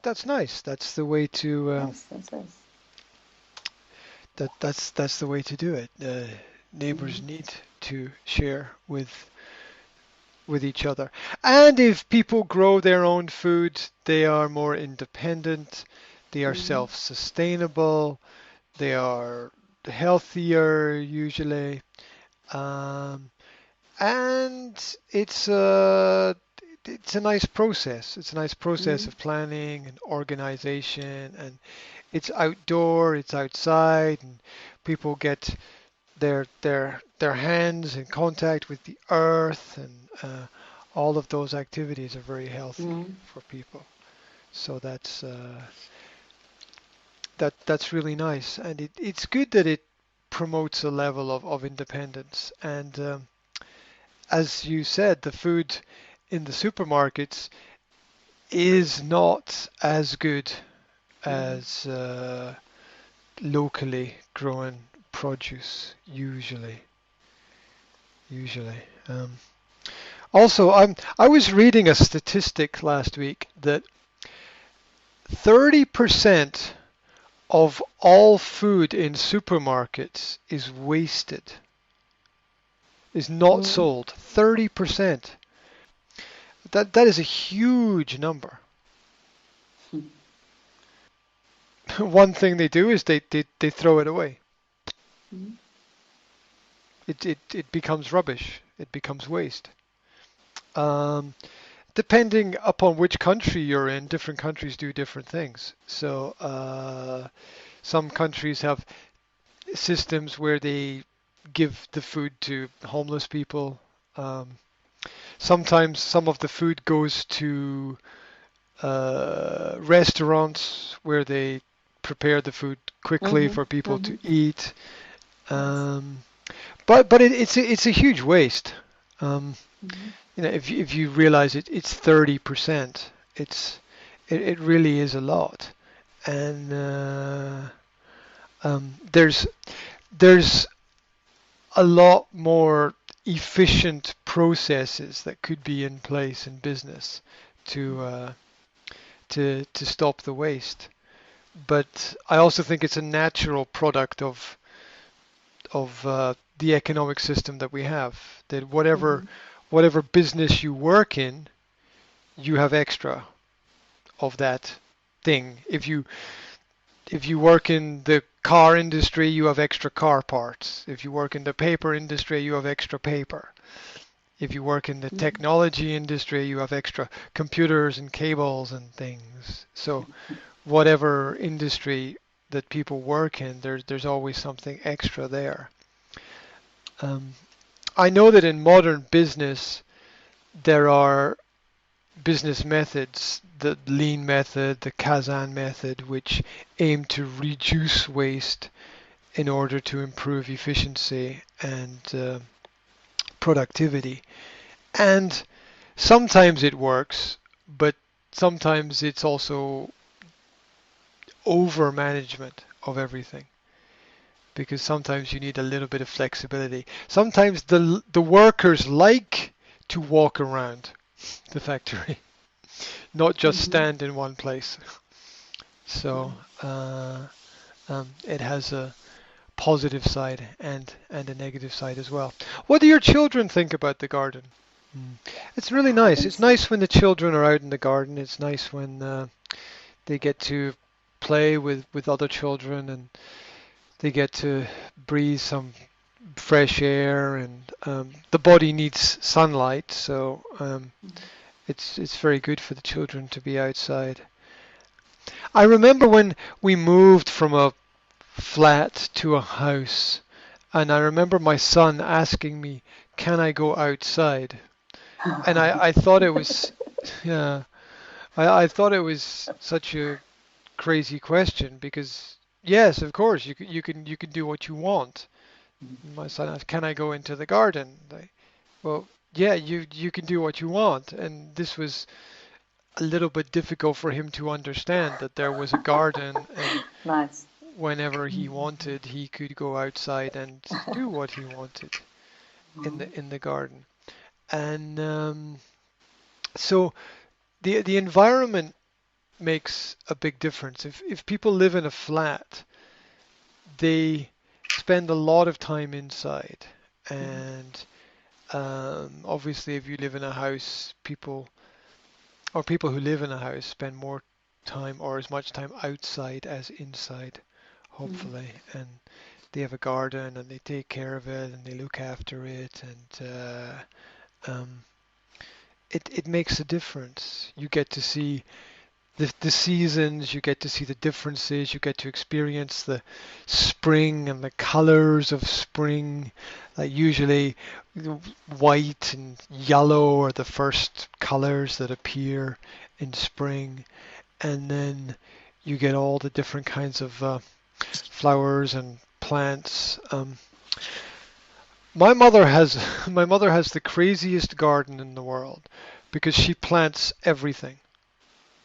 that's nice. That's the way to Yes, that's nice. that's the way to do it. Neighbors Mm-hmm. need to share with each other. And if people grow their own food, they are more independent, they are Mm-hmm. self-sustainable, they are healthier usually. Um, and it's a nice process. It's a nice process Mm-hmm. of planning and organization, and it's outdoor, it's outside, and people get their hands in contact with the earth, and all of those activities are very healthy Mm-hmm. for people. So that's really nice, and it's good that it promotes a level of independence. And as you said, the food in the supermarkets is not as good Mm-hmm. as locally grown produce usually. Usually. Um, Also, I was reading a statistic last week that 30% of all food in supermarkets is wasted, is not Mm-hmm. sold. 30%. That is a huge number. One thing they do is they throw it away. Mm-hmm. It becomes rubbish. It becomes waste. Um, Depending upon which country you're in, different countries do different things. So some countries have systems where they give the food to homeless people. Um, Sometimes some of the food goes to restaurants where they prepare the food quickly Mm-hmm. for people Mm-hmm. to eat. Yes. Um, but it's a huge waste. Um, Mm-hmm. if you realize it's 30%, it really is a lot. And there's a lot more efficient processes that could be in place in business to to stop the waste. But I also think it's a natural product of the economic system that we have. That Mm-hmm. whatever business you work in, you have extra of that thing. If you work in the car industry, you have extra car parts. If you work in the paper industry, you have extra paper. If you work in the Mm-hmm. technology industry, you have extra computers and cables and things. So whatever industry that people work in, there's always something extra there. Um, I know that in modern business there are business methods, the lean method, the Kaizen method, which aim to reduce waste in order to improve efficiency and productivity. And sometimes it works, but sometimes it's also over management of everything because sometimes you need a little bit of flexibility. Sometimes the workers like to walk around the factory, not just Mm-hmm. stand in one place. So it has a positive side and a negative side as well. What do your children think about the garden? Mm. It's really I nice. haven't It's seen. nice when the children are out in the garden. It's nice when they get to play with other children and they get to breathe some fresh air. And the body needs sunlight, so Mm-hmm. it's very good for the children to be outside. I remember when we moved from a flat to a house, and I remember my son asking me, "Can I go outside?" And I thought it was, yeah, I thought it was such a crazy question because yes, of course you can do what you want. My son asked, "Can I go into the garden?" Well, yeah, you can do what you want, and this was a little bit difficult for him to understand that there was a garden, and Nice. whenever he wanted, he could go outside and do what he wanted in Mm-hmm. the garden. And so the environment. makes a big difference. If people live in a flat, they spend a lot of time inside, Mhm. and obviously, if you live in a house, people who live in a house spend more time or as much time outside as inside, Mhm. hopefully. And they have a garden and they take care of it and they look after it, and um, it makes a difference. You get to see the seasons, you get to see the differences, you get to experience the spring and the colors of spring. Like usually white and yellow are the first colors that appear in spring, and then you get all the different kinds of flowers and plants. My mother has the craziest garden in the world because she plants everything.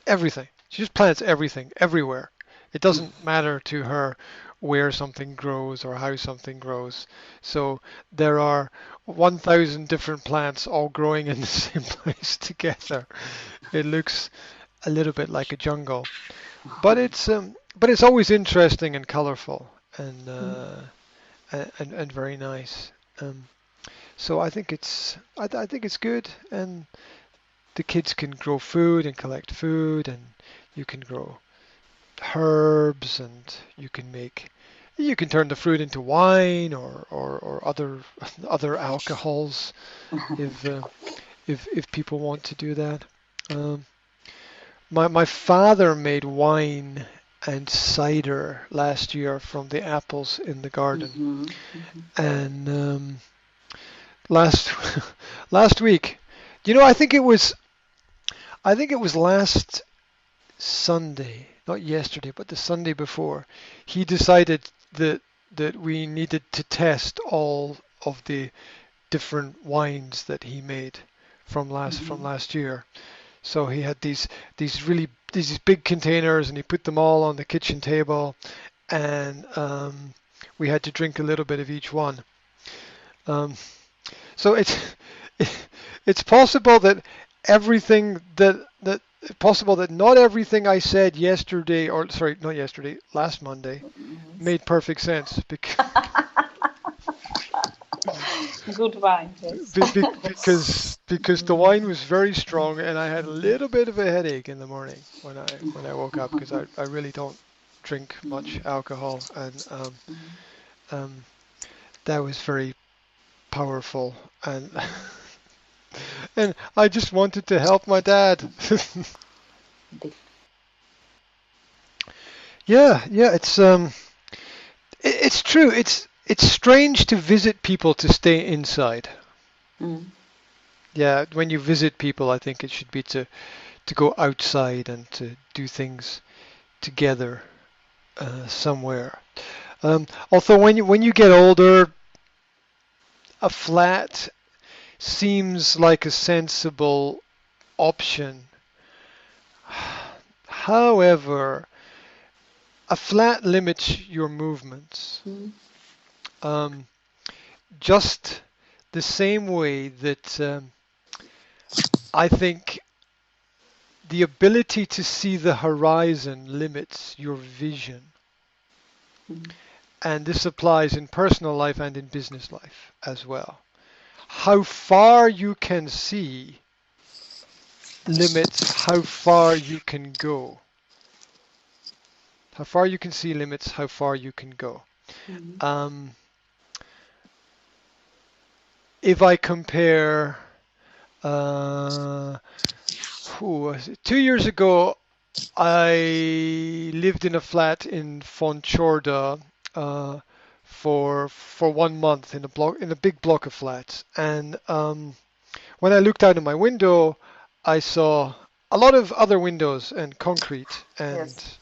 Everything. She just plants everything everywhere. It doesn't matter to her where something grows or how something grows. So there are 1,000 different plants all growing in the same place together. It looks a little bit like a jungle, but it's always interesting and colorful Mhm. and very nice. Um, so I think it's good, and the kids can grow food and collect food, and you can grow herbs, and you can turn the fruit into wine or other alcohols if uh, if people want to do that. Um, my father made wine and cider last year from the apples in the garden, Mhm. Mhm. and last last week, you know, I think it was last Sunday, not yesterday, but the Sunday before, he decided that we needed to test all of the different wines that he made from Mhm. last year. So he had these big containers, and he put them all on the kitchen table, and we had to drink a little bit of each one. Um, so it's possible that everything that possible that not everything I said yesterday, or sorry, not yesterday, last Monday, Yes. made perfect sense Good wine, yes. because the wine was very strong, and I had a little bit of a headache in the morning when I woke up, because I really don't drink much alcohol, and um, that was very powerful, and and I just wanted to help my dad. Big. Yeah, yeah, it's true. It's strange to visit people to stay inside. Mm. Yeah, when you visit people, I think it should be to go outside and to do things together somewhere. Although when you get older, a flat seems like a sensible option. However, a flat limits your movements. Mm. Um, just the same way that I think the ability to see the horizon limits your vision. Mm. And this applies in personal life and in business life as well. How far you can see limits how far you can go. How far you can see limits how far you can go. Mm. Um, if I compare, uh, who was it? 2 years ago, I lived in a flat in Fonchorda for 1 month in a big block of flats, and when I looked out of my window, I saw a lot of other windows and concrete, and Yes.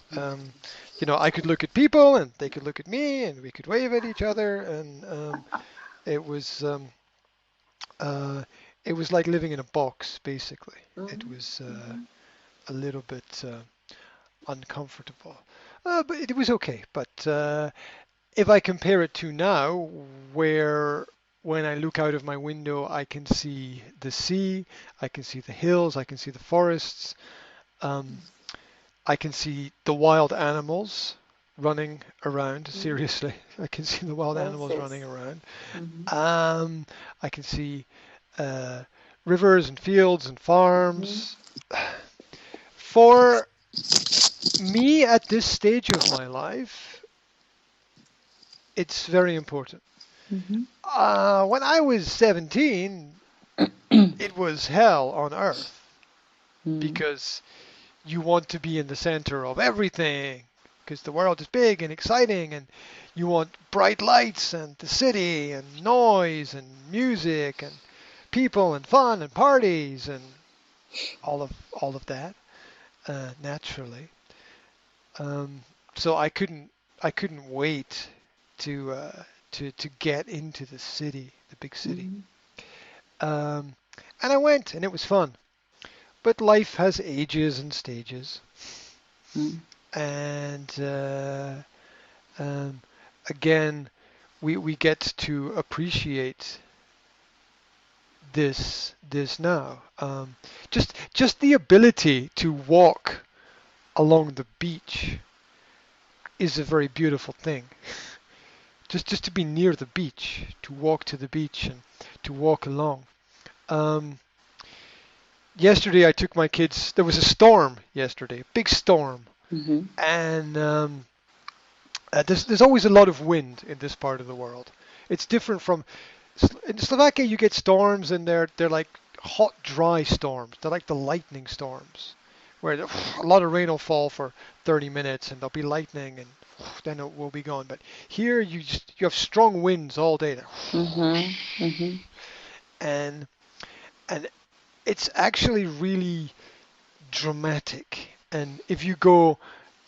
I could look at people and they could look at me, and we could wave at each other, and it was um, uh, it was like living in a box, basically. It Mm. was Mhm. a little bit uncomfortable. But it was okay. But if I compare it to now, where when I look out of my window, I can see the sea, I can see the hills, I can see the forests. Um, I can see the wild animals running around. Mm. Seriously, I can see the wild Yes, animals running yes. around. Mm-hmm. Um, I can see uh, rivers and fields and Mm-hmm. farms. For me, at this stage of my life, it's very important. Mm-hmm. When I was 17, it was hell on earth Mm. because you want to be in the center of everything because the world is big and exciting and you want bright lights and the city and noise and music and people and fun and parties and all of that naturally. Um, so I couldn't wait to to get into the city, the big city. Mm-hmm. Um, and I went, and it was fun. But life has ages and stages, Mm. and um, again, we get to appreciate this now. Just the ability to walk along the beach is a very beautiful thing. Just to be near the beach, to walk to the beach and to walk along. Um, Yesterday I took my kids. There was a storm yesterday, a big storm, Mm-hmm. and there's always a lot of wind in this part of the world. It's different from in Slovakia. You get storms, and they're like hot, dry storms. They're like the lightning storms, where a lot of rain will fall for 30 minutes, and there'll be lightning, and then it will be gone. But here you have strong winds all day, Mm-hmm. Mm-hmm. and and it's actually really dramatic. And if you go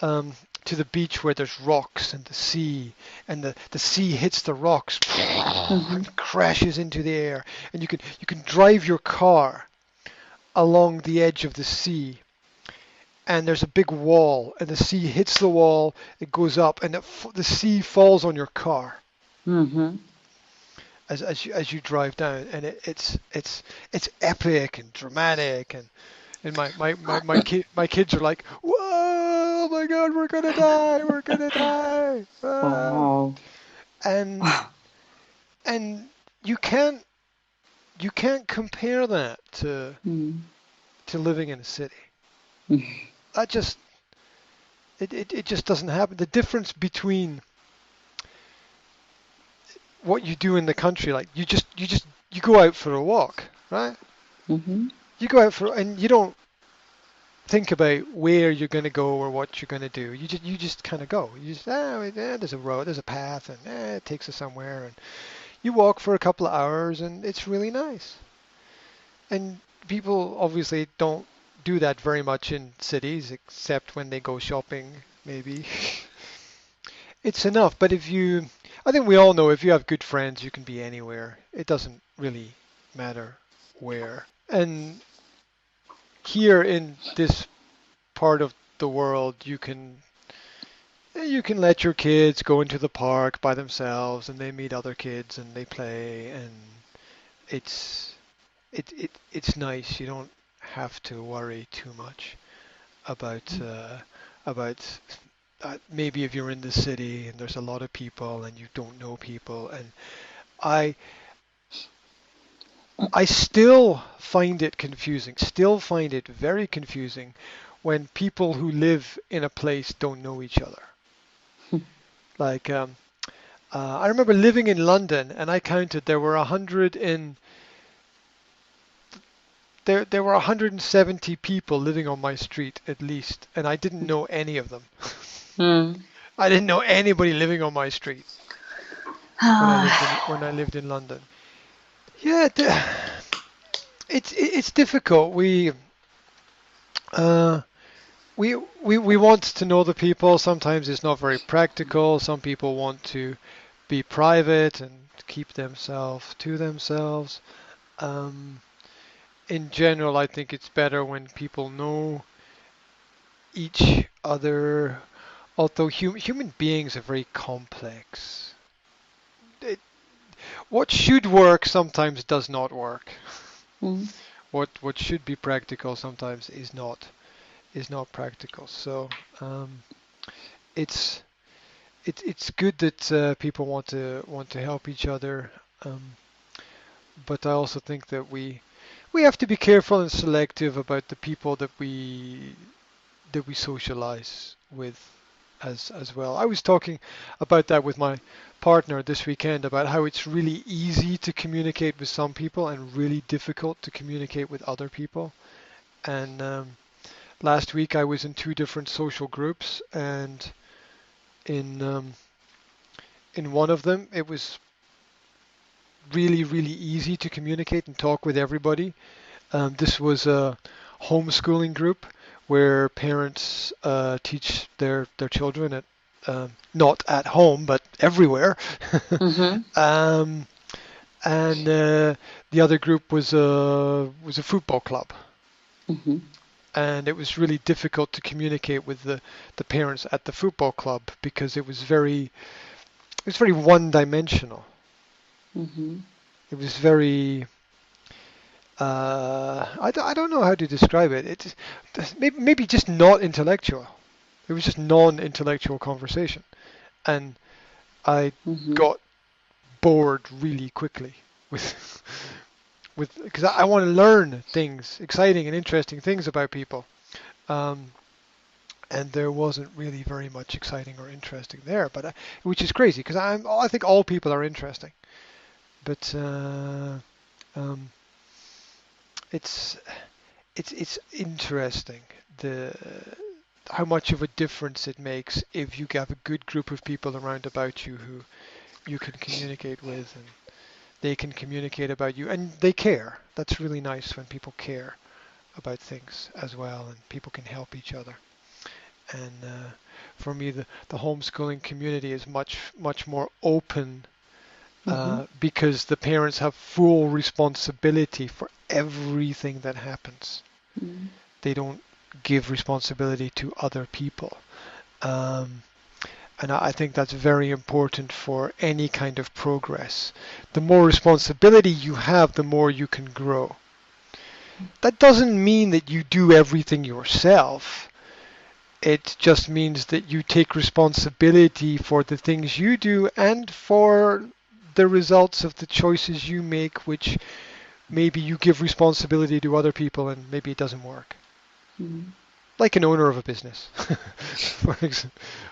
um, to the beach where there's rocks and the sea, and the sea hits the rocks Mm-hmm. and crashes into the air, and you can drive your car along the edge of the sea, and there's a big wall, and the sea hits the wall, it goes up, and the sea falls on your car Mm-hmm. as you drive down, and it's epic and dramatic, and my kids are like, whoa, oh my God, we're gonna die, we're gonna die, Wow. and and you can't you can't compare that Mm. to living in a city. Mm. That just it just doesn't happen. The difference between what you do in the country, like you go out for a walk, right? Mm-hmm. You go out for and you don't think about where you're going to go or what you're going to do. You just kind of go. You just there's a road, there's a path, and it takes us somewhere, and you walk for a couple of hours, and it's really nice. And people obviously don't do that very much in cities, except when they go shopping, maybe. It's enough. But I think we all know if you have good friends, you can be anywhere. It doesn't really matter where. And here in this part of the world, you can let your kids go into the park by themselves, and they meet other kids and they play, and it's it's nice. You don't have to worry too much about about maybe if you're in the city and there's a lot of people and you don't know people. And I I still find it confusing. Still find it very confusing when people who live in a place don't know each other. Like I remember living in London, and I counted there were 170 people living on my street at least, and I didn't know any of them. Mm. I didn't know anybody living on my street Ah. when I lived in London. Yeah, it's difficult. Uh, we want to know the people. Sometimes it's not very practical. Some people want to be private and keep themselves to themselves. Um, in general, I think it's better when people know each other. Although human beings are very complex. It, what should work sometimes does not work. Mm. What should be practical sometimes is not. is not practical. So it's it's good that people want to help each other, um, but I also think that we have to be careful and selective about the people that we socialize with as well. I was talking about that with my partner this weekend about how it's really easy to communicate with some people and really difficult to communicate with other people. And last week I was in two different social groups, and in one of them it was really easy to communicate and talk with everybody. This was a homeschooling group where parents teach their children at not at home but everywhere. Mhm. um, and the other group was a football club, Mhm. and it was really difficult to communicate with the parents at the football club because it was very one-dimensional. Mhm. It was very I don't know how to describe it. It's maybe just not intellectual. It was just non-intellectual conversation, and I Mhm. got bored really quickly with with because I want to learn things, exciting and interesting things about people, um, and there wasn't really very much exciting or interesting there. But which is crazy because I think all people are interesting, but um, it's it's interesting the how much of a difference it makes if you have a good group of people around about you who you can communicate with, and they can communicate about you and they care. That's really nice when people care about things as well and people can help each other. And for me, the homeschooling community is much more open Mhm. because the parents have full responsibility for everything that happens. Mhm. They don't give responsibility to other people. Um, and I think that's very important for any kind of progress. The more responsibility you have, the more you can grow. That doesn't mean that you do everything yourself. It just means that you take responsibility for the things you do and for the results of the choices you make, which maybe you give responsibility to other people and maybe it doesn't work. Mhm. Like an owner of a business, for, ex-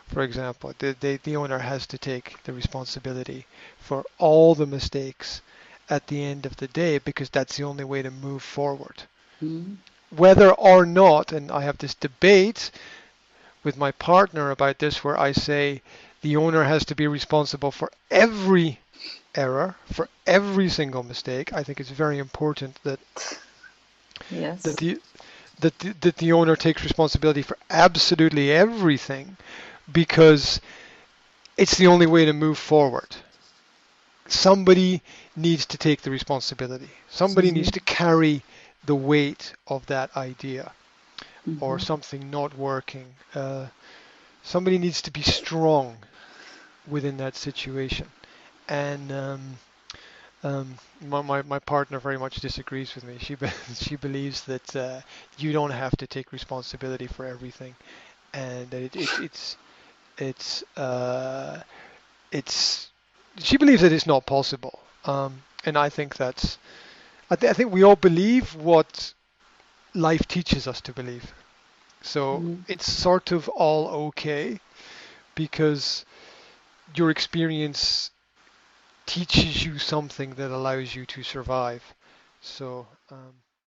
for example, the owner has to take the responsibility for all the mistakes at the end of the day because that's the only way to move forward. Mhm. Whether or not, and I have this debate with my partner about this where I say the owner has to be responsible for every error, for every single mistake. I think it's very important that Yes. the that the owner takes responsibility for absolutely everything because it's the only way to move forward. Somebody needs to take the responsibility. Somebody needs Mhm. to carry the weight of that idea or Mhm. something not working. Somebody needs to be strong within that situation. And my partner very much disagrees with me. She believes that you don't have to take responsibility for everything, and that it's it's she believes that it's not possible. And I think I think we all believe what life teaches us to believe. So Mhm. it's sort of all okay because your experience teaches you something that allows you to survive. So